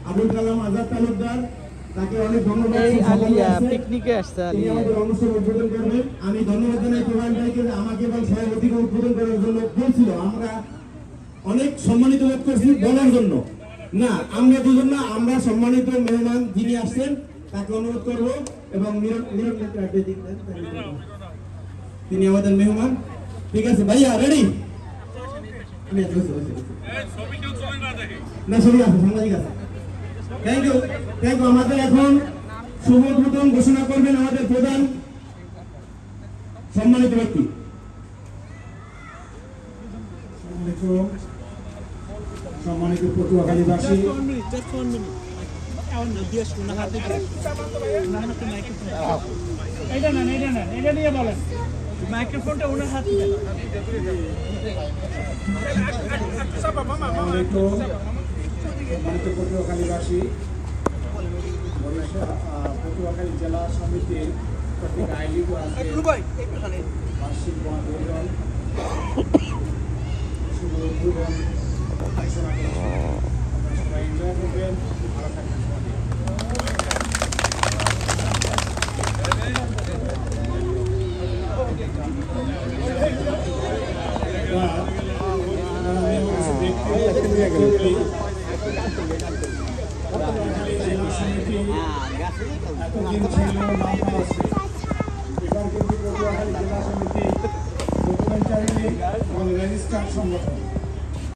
আবুল কালাম আজাদ তালুকদার, তাকে অনেক ধন্যবাদ। পিকনিকে আসছে তিনি আমাদের অনুষ্ঠান উদ্বোধন করবেন। আমি ধন্যবাদ জানাই প্রধান ভাইকে আমাকে এবং সভাপতিকে উদ্বোধন করার জন্য বলছিল। আমরা অনেক সম্মানিত বোধ করছি বলার জন্য না, আমরা দুজন না, আমরা সম্মানিত মেহমান যিনি আসছেন তাকে অনুরোধ করব এবং তিনি আমাদের মেহমান। ঠিক আছে ভাইয়া, রেডি? না, ছবি আছে, সাংবাদিক আছে। Thank you, thank you. আমাদের এখন শুভ উদ্বোধন ঘোষণা করবেন আমাদের প্রধান সম্মানিত ব্যক্তি। সম্মানিত পটুয়াখালীবাসী, মাইক্রোফোনটা ওনার হাতে দেন। সম্মানিত পটুয়াখালীবাসী, পটুয়াখালী জেলা সমিতির প্রত্যেক আয়োজিত বার্ষিক বনভোজন শুভ উদ্বোধন ঘোষণা করেছি। আপনারা সবাই এনজয় করবেন, ভালো থাকবেন। এতদিন ছিল নামা আছে, এবার কিন্তু পটুয়াখালী জেলা সমিতি ডকুমেন্টারি এবং রেজিস্টার্ড সংগঠন।